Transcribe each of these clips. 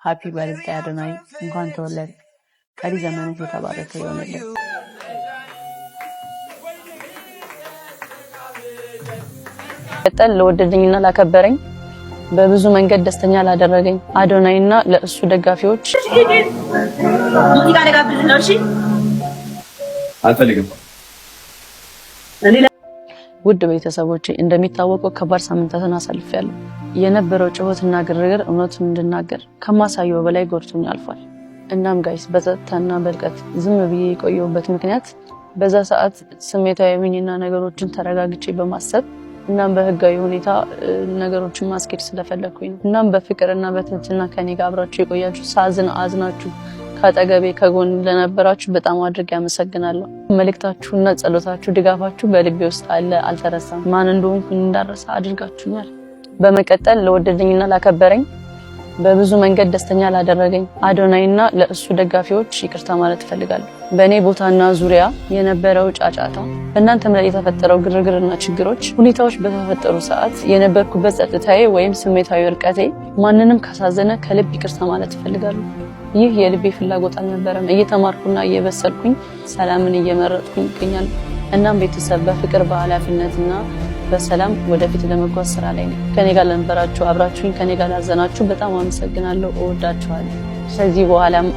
ሃፒ በርዝዴይ አዶናይ እንኳን ተወለድ። ቀሪ ዘመንህ የተባረከ ይሆንልህ። ቀጠል ለወደደኝና ላከበረኝ በብዙ መንገድ ደስተኛ ላደረገኝ አዶናይና ለእሱ ደጋፊዎች ሙዚቃ ለጋብዝ ነው። እሺ አልፈልግም። ውድ ቤተሰቦቼ እንደሚታወቀው ከባድ ሳምንታትን አሳልፌያለሁ። የነበረው ጩኸትና ግርግር እውነቱን እንድናገር ከማሳየው በላይ ጎድቶኝ አልፏል። እናም ጋይስ በጸጥታና በልቀት ዝም ብዬ የቆየሁበት ምክንያት በዛ ሰዓት ስሜታዊ ሆኜና ነገሮችን ተረጋግቼ በማሰብ እናም በህጋዊ ሁኔታ ነገሮችን ማስኬድ ስለፈለኩኝ ነው። እናም በፍቅርና በትህትና ከኔ ጋር አብራችሁ የቆያችሁ ሳዝን አዝናችሁ ከአጠገቤ ከጎን ለነበራችሁ በጣም አድርጌ አመሰግናለሁ። መልእክታችሁና ጸሎታችሁ ድጋፋችሁ በልቤ ውስጥ አለ፣ አልተረሳም። ማን እንደሆንኩ እንዳረሳ አድርጋችሁኛል። በመቀጠል ለወደደኝና ላከበረኝ በብዙ መንገድ ደስተኛ ላደረገኝ አዶናይና ለእሱ ደጋፊዎች ይቅርታ ማለት እፈልጋለሁ። በእኔ ቦታና ዙሪያ የነበረው ጫጫታ፣ በእናንተም ላይ የተፈጠረው ግርግርና ችግሮች፣ ሁኔታዎች በተፈጠሩ ሰዓት የነበርኩበት ጸጥታዬ ወይም ስሜታዊ እርቀቴ ማንንም ካሳዘነ ከልብ ይቅርታ ማለት እፈልጋለሁ። ይህ የልቤ ፍላጎት አልነበረም። እየተማርኩና እየበሰልኩኝ ሰላምን እየመረጥኩኝ እገኛለሁ። እናም ቤተሰብ በፍቅር በኃላፊነትና በሰላም ወደፊት ለመጓዝ ስራ ላይ ነኝ። ከኔ ጋር ለነበራችሁ አብራችሁኝ ከኔ ጋር ላዘናችሁ በጣም አመሰግናለሁ። እወዳችኋለሁ። ከዚህ በኋላም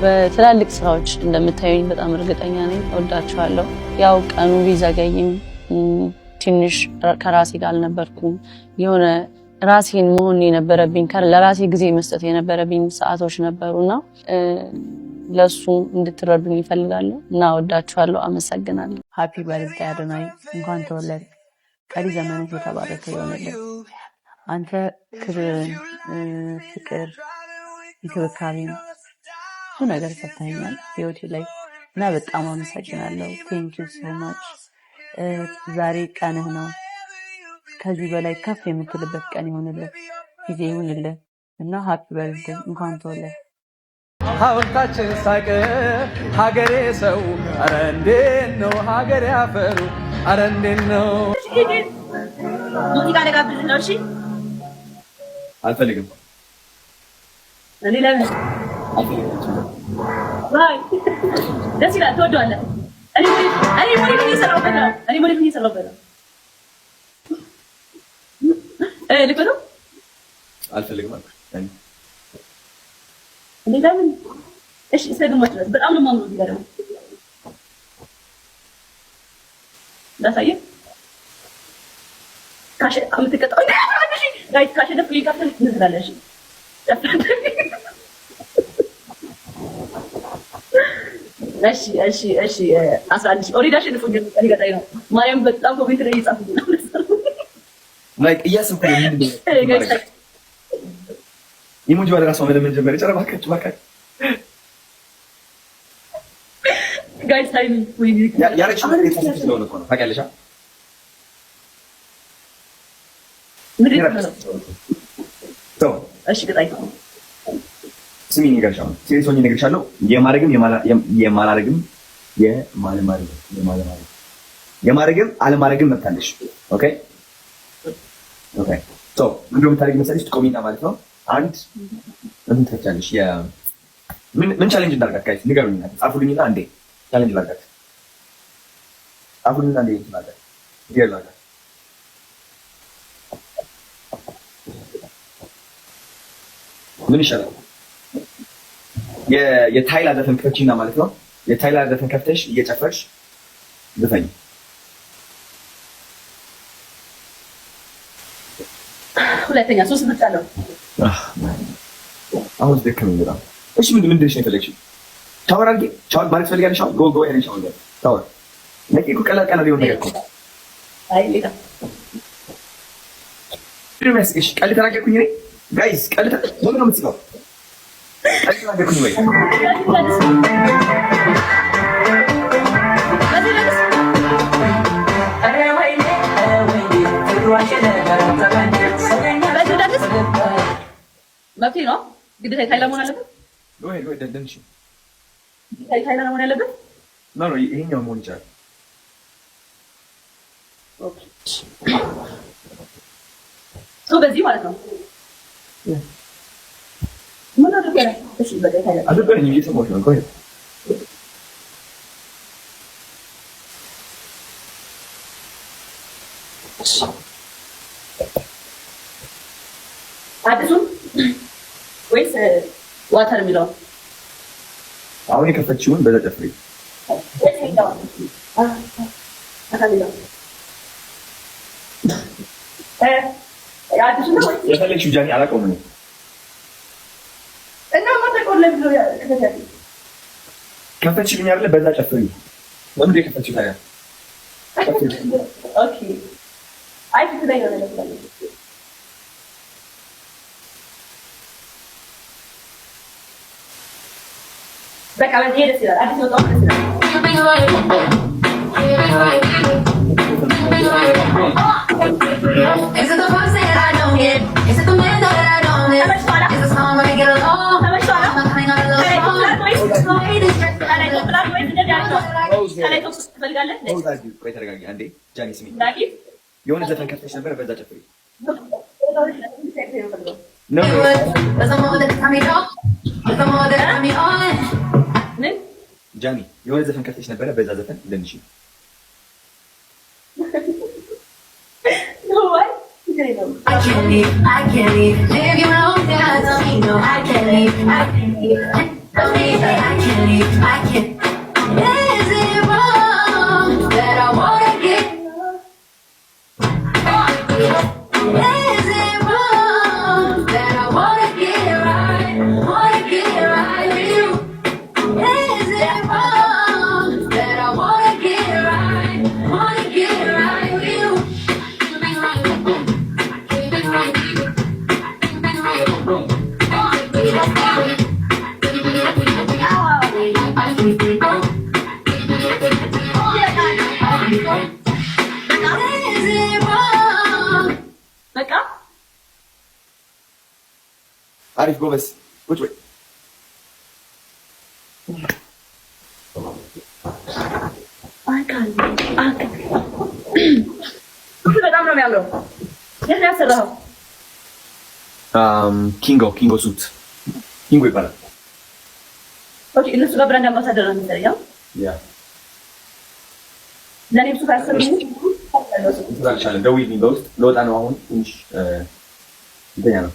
በትላልቅ ስራዎች እንደምታዩኝ በጣም እርግጠኛ ነኝ። እወዳችኋለሁ። ያው ቀኑ ቢዘገይም ትንሽ ከራሴ ጋር አልነበርኩም። የሆነ ራሴን መሆን የነበረብኝ ለራሴ ጊዜ መስጠት የነበረብኝ ሰዓቶች ነበሩና ለሱ እንድትረዱኝ ይፈልጋለሁ እና እወዳችኋለሁ። አመሰግናለሁ። ሃፒ በርዝዴይ አዶናይ እንኳን ተወለድ። ቀሪ ዘመንህ የተባረከ ይሆንልህ። አንተ ክብርን፣ ፍቅር፣ እንክብካቤ ብዙ ነገር ሰጥተኸኛል ህይወቴ ላይ እና በጣም አመሰግናለሁ። ቴንክ ዩ ሶ ማች። ዛሬ ቀንህ ነው። ከዚህ በላይ ከፍ የምትልበት ቀን ይሆንልህ፣ ጊዜ ይሁንልህ እና ሃፒ በርዝዴይ እንኳን ተወለድ። ሐውልታችን ሳቀ ሀገሬ ሰው አረ እንዴት ነው ሀገሬ አፈሩ አረ እንዴት ነው። ሙዚቃ ለጋብዝ ነው። እሺ አልፈልግም። እኔ ለምን ባይ ደስ ይላል። ትወደዋለህ። እኔ ሞዴል እየሰራሁበት ነው። ልክ ነው። አልፈልግም አልኩ። እኔ ለምን እሺ እስከግማሽ ድረስ በጣም ነው የማምነው። እዚህ ጋር ደግሞ ላሳየህ ካሽ አምትቀጣው ጋይስ ካሽ ደፍ ይካፈል እንዝላለሽ። እሺ 11 ኦሪዳ ሽንፉኝ ቀጣይ ነው። ማርያም በጣም ኮሜንት ላይ እየጻፉኝ ነው ላይክ እያሰብኩ ነው። ምንድን ነው ኢሞጂ ወደ ራስዎ መለመን ጀመረ። ጨረባ ካች ጋይስ ታይም ወይ ያረችው ነገር የተፈጠረ ስለሆነ እኮ ነው። ታውቂያለሽ? እሺ ቀጣይ ስሚ ንገርሻው ሲሪየስሊ ንገርሻለሁ። የማረግም አለማረግም መብታለሽ። ኦኬ ሶ ምንድነው የምታደርጊው መሰለሽ? ትቆሚና ማለት ነው አንድ እንትን ትፈቻለሽ። ምን ቻሌንጅ እንዳደርጋት ጋይስ ንገሩኝና ጻፉልኝና አንዴ ቻሌንጅ ላድርጋት። ጻፉልኝና አንዴ እንትን ላድርጋት። ምን ይሻላል? የታይላንድ ዘፈን ከፍቺና ማለት ነው። የታይላንድ ዘፈን ከፍተሽ እየጨፈርሽ ዘፈኝ። ሁለተኛ ሶስት ብቻ ነው። አሁን ደከመኝ በጣም። እሺ ምንድነው የፈለግሽው? ሻወር አድርጊ። ሻወር ማለት ፈልጋለሽ? ሻወር ጎ ሄደን ሻወር ሻወር ለቂቁ ቀላል ሊሆን ነገር እኮ አይ ሌላ ድረስሽ ቀልድ ተናገርኩኝ እኔ ጋይስ ቀልድ ምን ነው የምትስቀው? ቀልድ ተናገርኩኝ ወይ መብቴ ነው። ግዴታ ታይላንድ መሆን አለበት ወይ ደንደንሽ ታይላንድ መሆን አለበት ነው ይሄኛው መሆን ይችላል። ኦኬ ሶ በዚህ ማለት ነው ምን አልነበረኝም እየሰማሁሽ ነው። ቆይ አዲሱን ወይስ ዋተር የሚለው አሁን የከፈችውን በዛ ጨፍሪ። የፈለግሽው ጃኒ አላውቀውም እኔ እና ማተቆለም ብሎ ከፈችልኝ አይደለ? በዛ ጨፍሪ። ለምን የከፈችው ታዲያ? ኦኬ አይ ትክክለኛ ነው ነገር በቃ በዚህ ደስ ይላል። አዲስ ወጣው ደስ ይላል። Is it the one that I don't get? Is it the man that I don't get? Is the song where we get along? I'm not coming on a little song. ቆይ ተረጋጊ አንዴ። ጃኒ ስሚ፣ የሆነ ዘፈን ከፍተሽ ነበር፣ በዛ ጨፍሪ። ጃኒ የሆነ ዘፈን ከፍተሽ ነበረ፣ በዛ ዘፈን እንደንሽ I can't leave, live your own life, tell me no, I can't leave, don't leave, I can't leave, I can't. Is it wrong that I wanna get? Is it wrong that I wanna get right with you? Is it wrong that I wanna get right with you? አሪፍ ጎበዝ። ቁጭ በይ። በጣም ነው የሚያምረው። የት ነው ያሰራኸው? ኪንጎ ሱት ኪንጎ ይባላል። ኦኬ እነሱ ጋር ብራንድ አምባሳደር ነው የሚሰራው። ያ ለኔም ሱት አሰሩኝ። ትዛልሻለህ። ደውዪልኝ በውስጥ ለወጣ ነው አሁን ትንሽ እንተኛ ነው።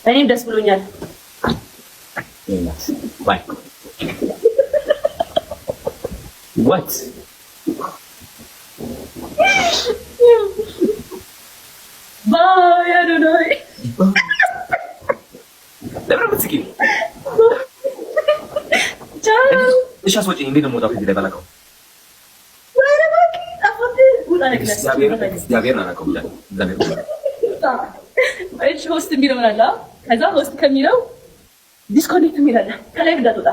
እኔም ደስ ብሎኛል። ባይ What? Bye, I don't know. ለምን ምትስቂ? ቻው። እሺ አስወጪኝ። እንዴት ነው የምወጣው ከዚህ ላይ ባላውቀው? ወይኔ ባኪ አፎት ውጣ ነገር እግዚአብሔር አላውቀውም። እሺ ሆስት የሚለው አለ። ከዛ ሆስት ከሚለው ዲስኮኔክት የሚለው አለ። ከላይ እንዳትወጣ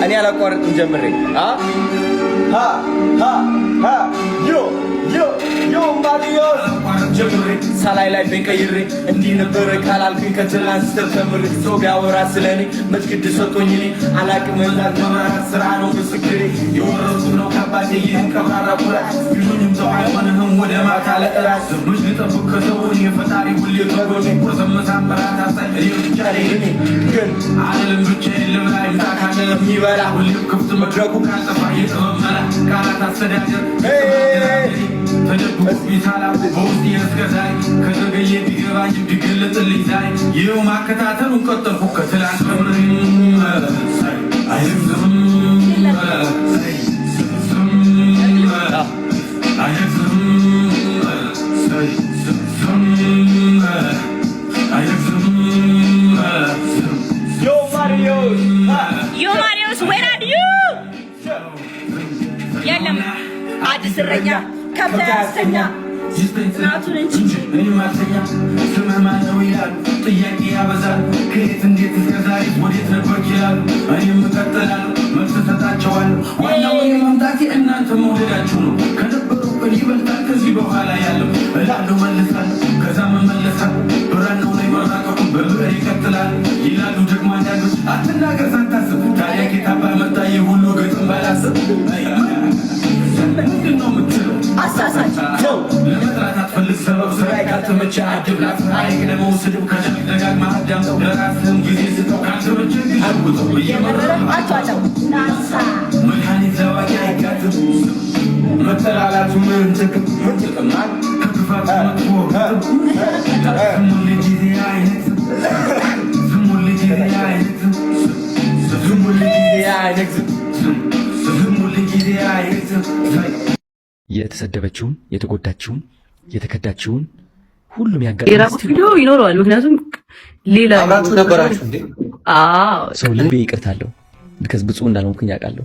እኔ አላቋርጥም ጀምሬ ሳላይ ላይ ቀይሬ እንዲህ ነበረ ካላልኩኝ ከትላንት ስተምር ሰው ቢያወራ ስለኔ መች ግድ ሰጥቶኝ እኔ አላቅም እንዳት መምራት ስራ ነው ምስክሬ የወረሱ ነው ካባቴ ይህን ቀብራራ ኩራት ቢሉኝም ሰው አይሆንህም ወደ ማታ ለእራት ዘመች ልጠብቅ ከሰውን የፈጣሪ ሁሌ ከጎኔ ቁርስ መሳመራት አሳይ እኔ ብቻ እኔ ግን አልልም ብቻ የለም ላይ ምታ ካለ የሚበላ ሁሌም ክፍት መድረኩ ካልጠፋ የጥበብ መላ ቃላት አስተዳደር ተደብቆ ቢሳላ በውስጥ የእስከዛይ ከዘገየ ቢገባኝ ቢገለጥልኝ ዛሬ ይኸው ማከታተሉን ቀጠልኩ ከትላንት ከምር አይዝም Yo Marius, where are you? የለም አዲስ እረኛ ከብት ያስተኛ ናቱን እንጂ ጥያቄ ያበዛል ከየት እንዴት እስከ ዛሬ ወዴት ነበርክ ይላሉ እኔም እቀጥላለሁ መልስ እሰጣቸዋለሁ ዋናው የመምጣቴ እናንተ መውደዳችሁ ነው ከነበረው ቀን ይበልጣል ከዚህ በኋላ ያለው እላለሁ መልሳለሁ ከዛ መመለሳለሁ ብራናው ላይ መራቀቁ በብዕር ይቀጥላል ይላሉ ደግሞ አንዳንዶች አትናገር ሳታስብ ታዲያ ጌታ ባመጣ የሁሉ ግጥም ባላስብ ምንድን ነው የምትለው አሳሳች ለመጥራት አትፈልግ ሰበብ ስራዬ ካልተመቸ አድብ ላፍራይቅ ደግሞ ስድብ ከደግ ደጋግማ አዳምጠው ለራስህም ጊዜ ስጠው ካልተመቸ ግን አልጉጠው እየመረረ አቷጠው መድኃኒት ለዋቂ አይጋትም መጠላላቱ ምን ጥቅም ከክፋት መጥፎ ዝሙል ጊዜ አይነት ዝሙል ጊዜ አይነት ዝሙል ጊዜ አይነት ዝሙል ጊዜ አይነት የተሰደበችውን የተጎዳችውን የተከዳችውን ሁሉም የራቁት ቪዲዮ ይኖረዋል። ምክንያቱም ሌላ አብራችሁ ነበራችሁ እንዴ? አዎ ሰው ልቤ ይቅርታለሁ ልከዝ ብፁዕ እንዳልሆንኩኝ ያውቃለሁ።